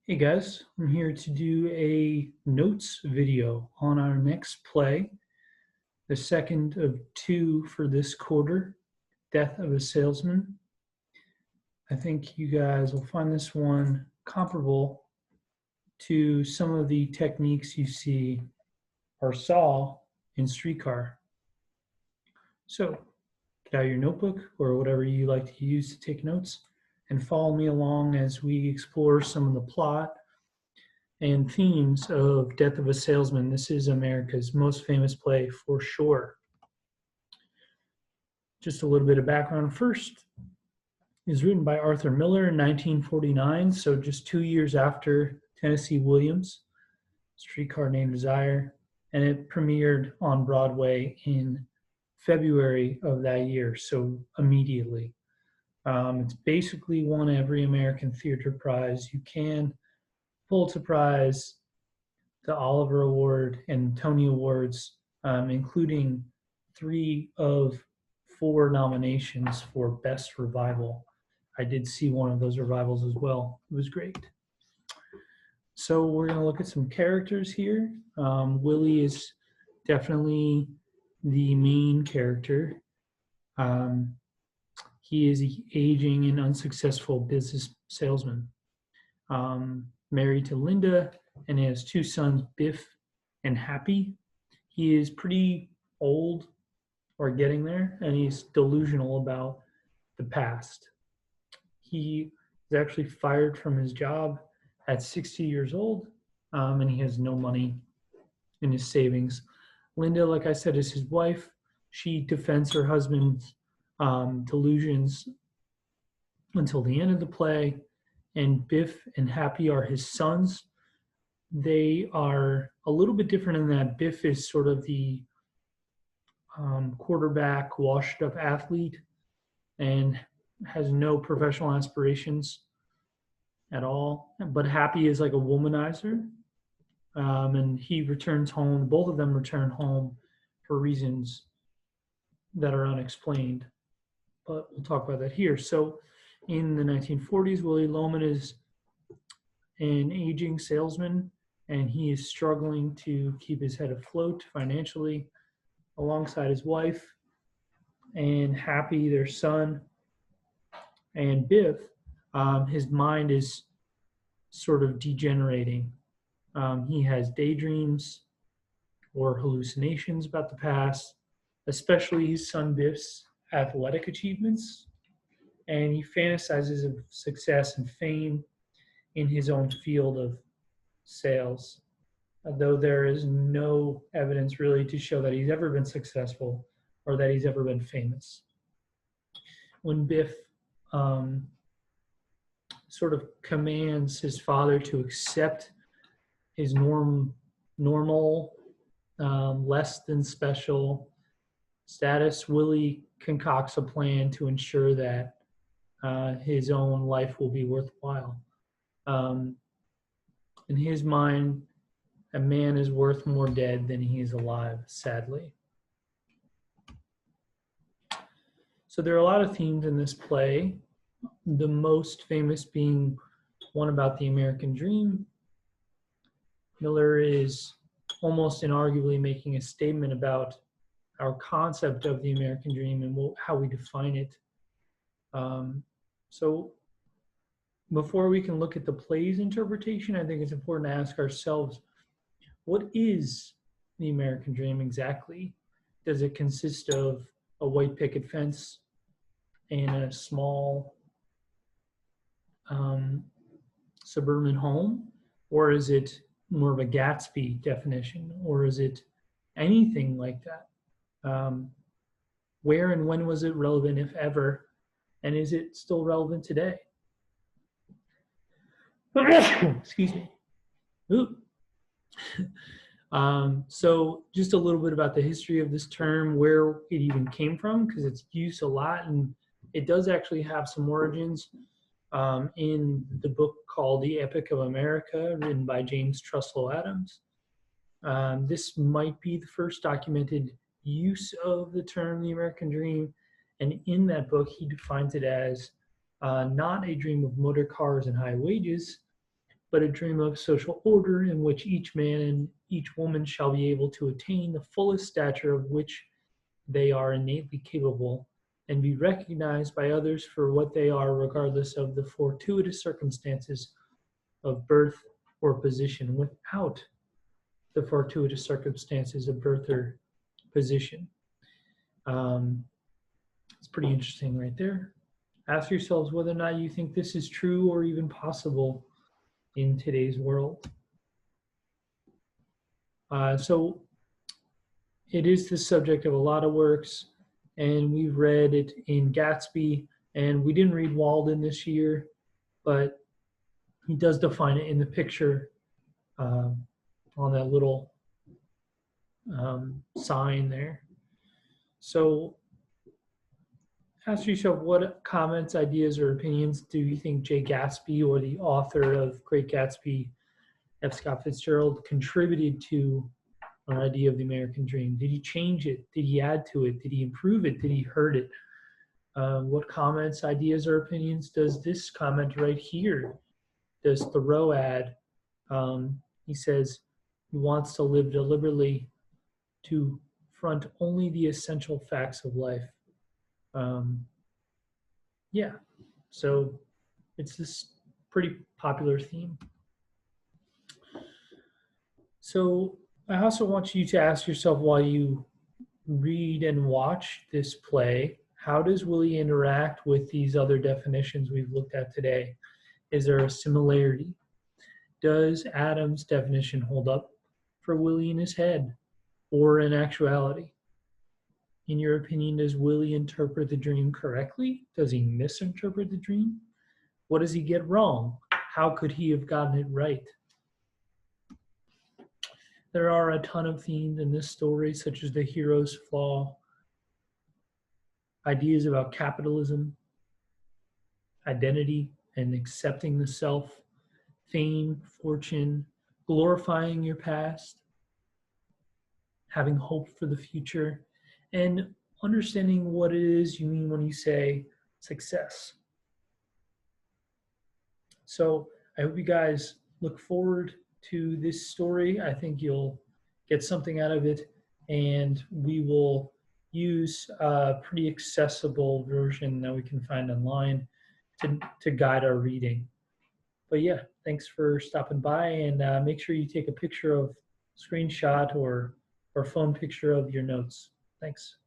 Hey guys, I'm here to do a notes video on our next play, the second of two for this quarter, Death of a Salesman. I think you guys will find this one comparable to some of the techniques you see or saw in Streetcar. So get out your notebook or whatever you like to use to take notes and follow me along as we explore some of the plot and themes of Death of a Salesman. This is America's most famous play for sure. Just a little bit of background first. It was written by Arthur Miller in 1949, so just 2 years after Tennessee Williams' Streetcar Named Desire, and it premiered on Broadway in February of that year, so immediately. It's basically won every American Theater Prize you can, Pulitzer Prize, the Oliver Award, and Tony Awards, including 3 of 4 nominations for Best Revival. I did see one of those revivals as well. It was great. So we're going to look at some characters here. Willy is definitely the main character. He is an aging and unsuccessful business salesman, married to Linda, and he has 2 sons, Biff and Happy. He is pretty old or getting there, and he's delusional about the past. He is actually fired from his job at 60 years old, and he has no money in his savings. Linda, like I said, is his wife. She defends her husband's delusions until the end of the play, and Biff and Happy are his sons. They are a little bit different in that Biff is sort of the quarterback, washed-up athlete and has no professional aspirations at all. But Happy is like a womanizer, and he returns home. Both of them return home for reasons that are unexplained, but we'll talk about that here. So in the 1940s, Willy Loman is an aging salesman, and he is struggling to keep his head afloat financially alongside his wife and Happy, their son, and Biff. His mind is sort of degenerating. He has daydreams or hallucinations about the past, especially his son Biff's athletic achievements, and he fantasizes of success and fame in his own field of sales, though there is no evidence really to show that he's ever been successful or that he's ever been famous. When Biff sort of commands his father to accept his normal, less than special status, Willy concocts a plan to ensure that his own life will be worthwhile. In his mind, a man is worth more dead than he is alive, sadly. So there are a lot of themes in this play, the most famous being one about the American dream. Miller is almost inarguably making a statement about our concept of the American dream and how we define it. So before we can look at the play's interpretation, I think it's important to ask ourselves, what is the American dream exactly? Does it consist of a white picket fence and a small suburban home? Or is it more of a Gatsby definition? Or is it anything like that? Where and when was it relevant, if ever? And is it still relevant today? Excuse me. So just a little bit about the history of this term, where it even came from, because it's used a lot, and it does actually have some origins in the book called The Epic of America, written by James Truslow Adams. This might be the first documented use of the term the American dream, and in that book he defines it as not a dream of motor cars and high wages, but a dream of social order in which each man and each woman shall be able to attain the fullest stature of which they are innately capable, and be recognized by others for what they are, regardless of the fortuitous circumstances of birth or position, without the fortuitous circumstances of birth or position. It's pretty interesting right there. Ask yourselves whether or not you think this is true or even possible in today's world. So it is the subject of a lot of works, and we've read it in Gatsby, and we didn't read Walden this year, but he does define it in the picture on that little sign there. So ask yourself, what comments, ideas, or opinions do you think Jay Gatsby, or the author of Great Gatsby, F. Scott Fitzgerald, contributed to our idea of the American dream? Did he change it? Did he add to it? Did he improve it? Did he hurt it? What comments, ideas, or opinions does this comment right here, does Thoreau add? He says he wants to live deliberately, to front only the essential facts of life. Yeah, so it's this pretty popular theme. So I also want you to ask yourself, while you read and watch this play, how does Willy interact with these other definitions we've looked at today? Is there a similarity? Does Adam's definition hold up for Willy in his head or in actuality? In your opinion, does Willy interpret the dream correctly? Does he misinterpret the dream? What does he get wrong? How could he have gotten it right? There are a ton of themes in this story, such as the hero's flaw, ideas about capitalism, identity and accepting the self, fame, fortune, glorifying your past, having hope for the future, and understanding what it is you mean when you say success. So I hope you guys look forward to this story. I think you'll get something out of it, and we will use a pretty accessible version that we can find online to guide our reading. But yeah, thanks for stopping by, and make sure you take a picture of screenshot or phone picture of your notes. Thanks.